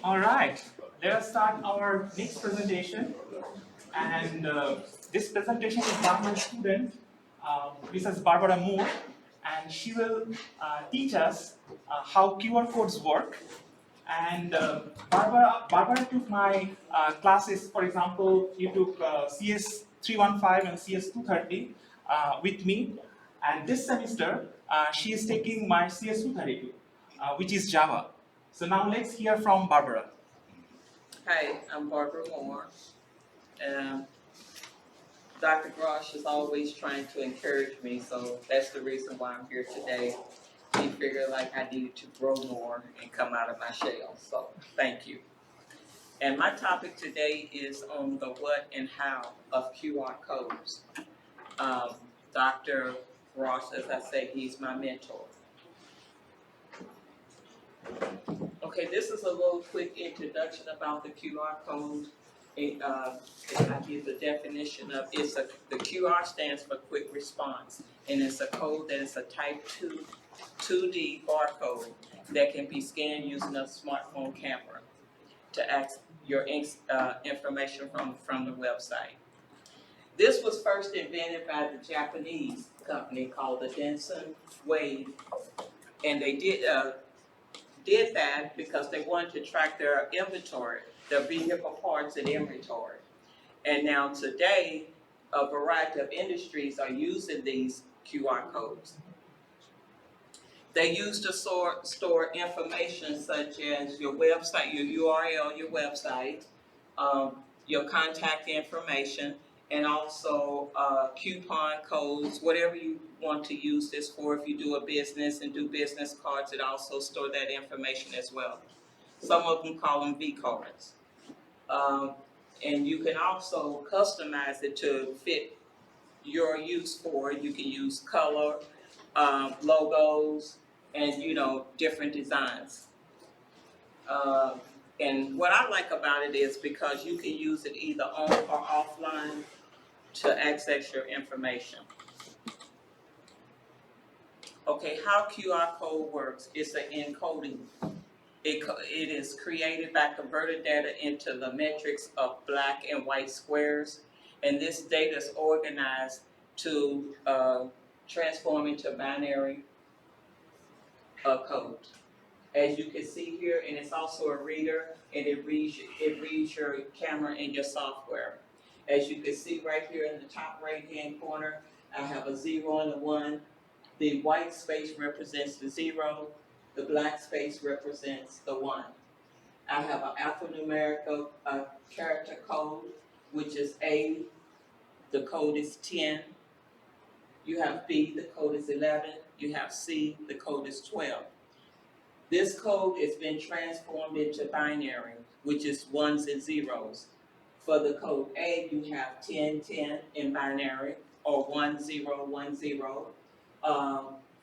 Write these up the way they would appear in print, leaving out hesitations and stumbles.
All right, let us start our next presentation. And this presentation is by my student, Mrs. Barbara Moore, and she will teach us how QR codes work. And Barbara took my classes. For example, you took CS 315 and CS 230 with me, and this semester she is taking my CS 232, which is Java. So now let's hear from Barbara. Hi, I'm Barbara Moore. Dr. Ghosh is always trying to encourage me, so that's the reason why I'm here today. He figured like I needed to grow more and come out of my shell, so thank you. And my topic today is on the what and how of QR codes. Dr. Ross, as I say, he's my mentor. Okay, this is a little quick introduction about the QR code. I give the definition of the QR stands for quick response, and it's a code that is a type 2D barcode that can be scanned using a smartphone camera to access your information from the website. This was first invented by the Japanese company called the Denson Wave, and they did that because they wanted to track their inventory, their vehicle parts and inventory. And now today, a variety of industries are using these QR codes. They use to store information such as your website, your URL, your website, your contact information, and also coupon codes, whatever you want to use this for. If you do a business and do business cards, it also store that information as well. Some of them call them V cards. And you can also customize it to fit your use for it. You can use color, logos, and different designs. And what I like about it is because you can use it either on or offline to access your information. Okay, how QR code works is an encoding. It is created by converting data into the metrics of black and white squares, and this data is organized to transform into binary code. As you can see here, and it's also a reader, and it reads your camera and your software. As you can see right here in the top right-hand corner, I have a 0 and a 1. The white space represents the 0. The black space represents the 1. I have an alphanumeric character code, which is A. The code is 10. You have B. The code is 11. You have C. The code is 12. This code has been transformed into binary, which is ones and zeros. For the code A, you have 10, 10 in binary, or 1, 0, 1, 0.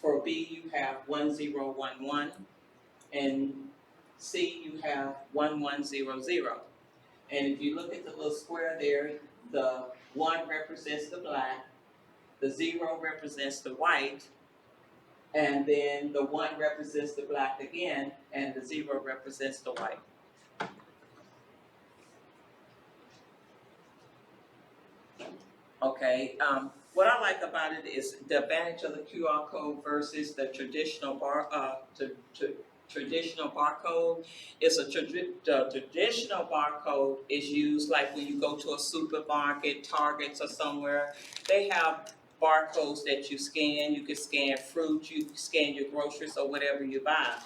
For B, you have 1, 0, 1, 1. And C, you have 1, 1, 0, 0. And if you look at the little square there, the 1 represents the black, the 0 represents the white, and then the 1 represents the black again, and the 0 represents the white. Okay, what I like about it is the advantage of the QR code versus the traditional traditional barcode. Is the traditional barcode is used like when you go to a supermarket, Targets or somewhere. They have barcodes that you scan. You can scan fruit, you can scan your groceries or whatever you buy.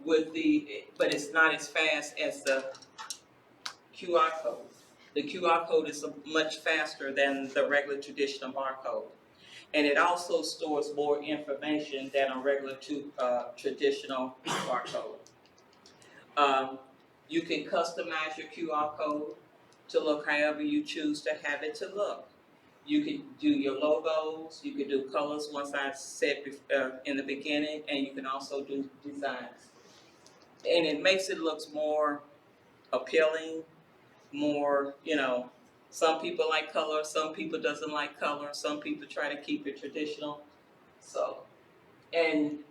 But it's not as fast as the QR code. The QR code is much faster than the regular traditional barcode. And it also stores more information than a regular traditional barcode. You can customize your QR code to look however you choose to have it to look. You can do your logos, you can do colors once I said in the beginning, and you can also do designs. And it makes it look more appealing, more, some people like color, some people doesn't like color, some people try to keep it traditional. So, and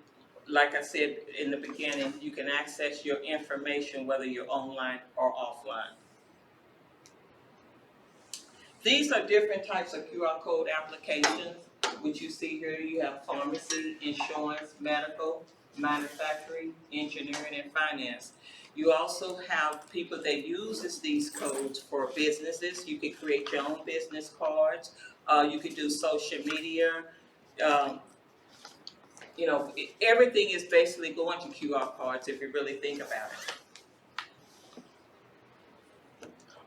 like I said in the beginning, you can access your information whether you're online or offline. These are different types of QR code applications, which you see here. You have pharmacy, insurance, medical, manufacturing, engineering, and finance. You also have people that uses these codes for businesses. You can create your own business cards. You can do social media. Um, everything is basically going to QR cards if you really think about it.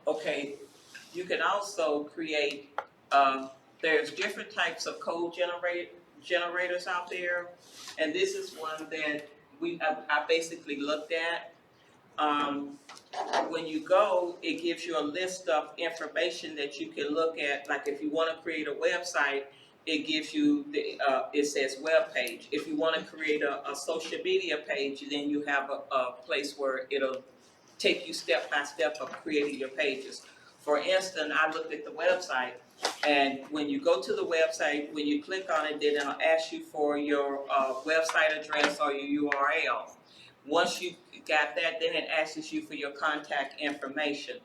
Okay, you can also create, there's different types of code generators out there, and this is one that I basically looked at. When you go, it gives you a list of information that you can look at. Like if you want to create a website, it gives you it says web page. If you want to create a social media page, then you have a place where it'll take you step by step of creating your pages. For instance, I looked at the website, and when you go to the website, when you click on it, then it'll ask you for your website address or your URL. Once you got that, then it asks you for your contact information,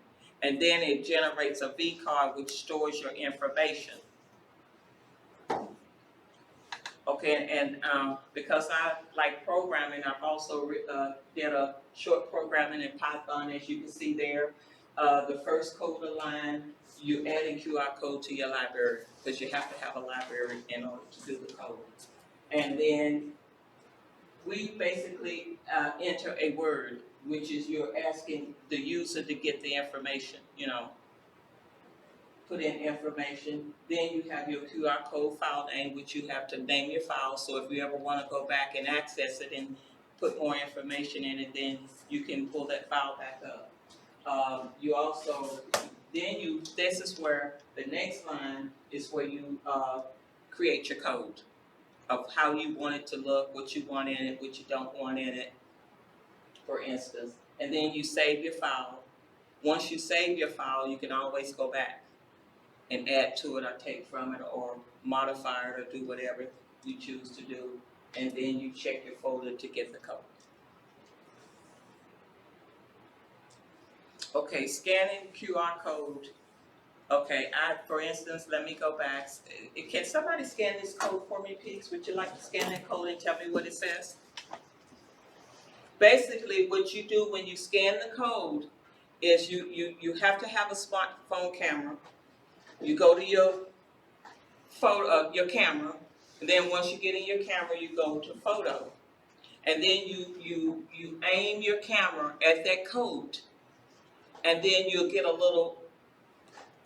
and then it generates a V card which stores your information. Okay, and because I like programming, I've also did a short programming in Python, as you can see there. The first code line, you add a QR code to your library, because you have to have a library in order to do the code. And then we basically enter a word, which is you're asking the user to get the information, put in information. Then you have your QR code file name, which you have to name your file. So if you ever want to go back and access it and put more information in it, then you can pull that file back up. You also, this is where the next line is where you create your code of how you want it to look, what you want in it, what you don't want in it, for instance. And then you save your file. Once you save your file, you can always go back and add to it or take from it or modify it or do whatever you choose to do. And then you check your folder to get the code. Okay, scanning QR code. Okay, for instance, let me go back. Can somebody scan this code for me, please? Would you like to scan that code and tell me what it says? Basically, what you do when you scan the code is you have to have a smartphone camera. You go to your your camera, and then once you get in your camera, you go to photo, and then you aim your camera at that code, and then you'll get a little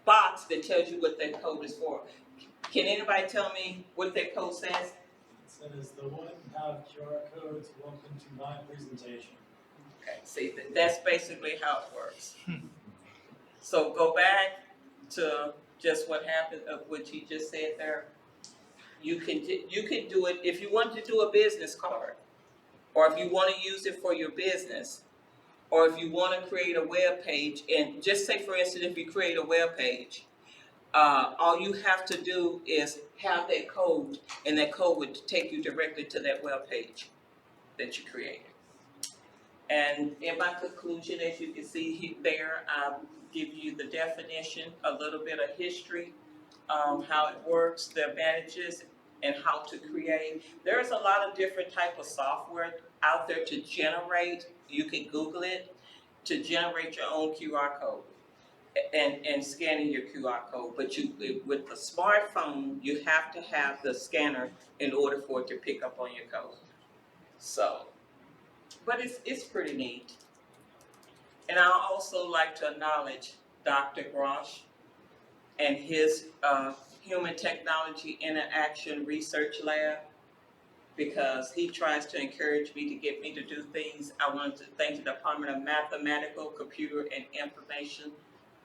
box that tells you what that code is for. Can anybody tell me what that code says? It says the one have QR codes. Welcome to my presentation. Okay, see, that's basically how it works. So go back to just what happened of what you just said there. You can do it if you want to do a business card, or if you want to use it for your business, or if you want to create a web page. And just say, for instance, if you create a web page, all you have to do is have that code, and that code would take you directly to that web page that you created. And in my conclusion, as you can see there, I'll give you the definition, a little bit of history, how it works, the advantages, and how to create. There's a lot of different type of software out there to generate. You can Google it to generate your own QR code and scanning your QR code. But with the smartphone, you have to have the scanner in order for it to pick up on your code. So, but it's pretty neat. And I also like to acknowledge Dr. Ghosh and his Human Technology Interaction Research Lab, because he tries to encourage me to get me to do things. I want to thank the Department of Mathematical, Computer, and Information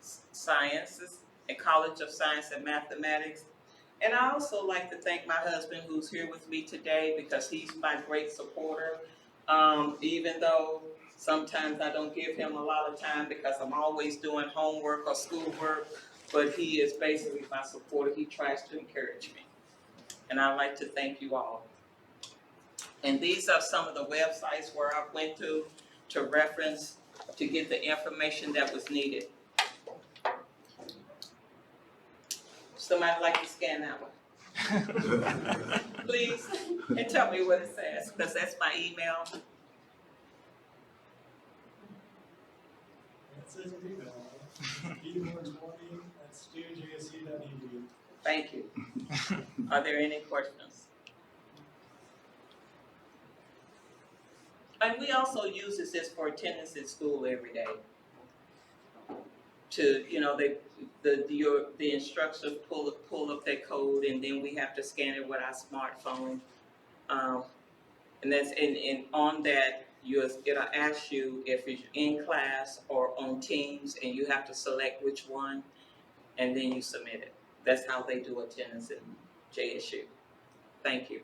Sciences and College of Science and Mathematics. And I also like to thank my husband, who's here with me today, because he's my great supporter. Even though sometimes I don't give him a lot of time because I'm always doing homework or schoolwork, but he is basically my supporter. He tries to encourage me. And I'd like to thank you all. And these are some of the websites where I went to reference to get the information that was needed. Somebody like to scan that one? Please, and tell me what it says, because that's my email. It says your email. petermore20@studjsu.edu. Thank you. Are there any questions? And we also use this for attendance at school every day. To, you know, the instructors pull up their code, and then we have to scan it with our smartphone. And that's, and on that, it'll ask you if it's in class or on Teams, and you have to select which one, and then you submit it. That's how they do attendance in JSU. Thank you.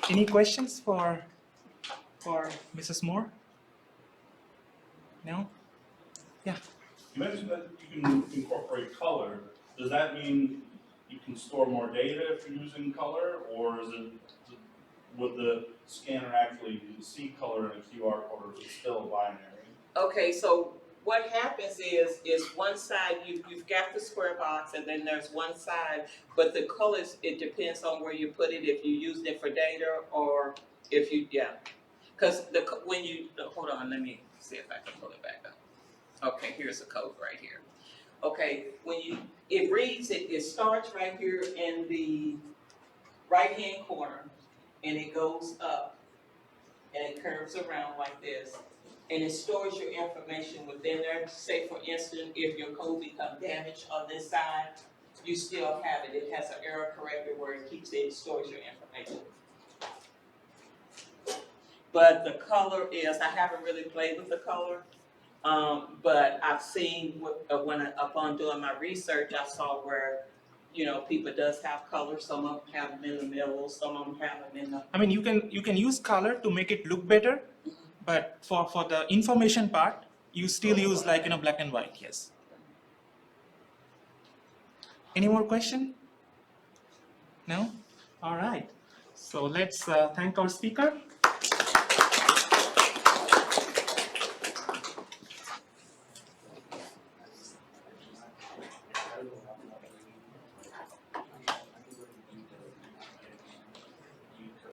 Any questions for Mrs. Moore? No? Yeah. You mentioned that you can incorporate color. Does that mean you can store more data if you're using color, or would the scanner actually see color in a QR code, or is it still binary? Okay, so what happens is one side, you've got the square box, and then there's one side, but the colors, it depends on where you put it, if you use it for data or if you, yeah. Because when you, hold on, let me see if I can pull it back up. Okay, here's the code right here. Okay, it reads, it starts right here in the right-hand corner, and it goes up, and it curves around like this. And it stores your information within there. Say, for instance, if your code becomes damaged on this side, you still have it. It has an error corrector where it keeps it, stores your information. But the color is, I haven't really played with the color, but I've seen, upon doing my research, I saw where, you know, people does have color. Some of them have them in the middle, some of them have them in the... I mean, you can use color to make it look better, but for the information part, you still use like, you know, black and white, yes. Any more question? No? All right. So let's thank our speaker.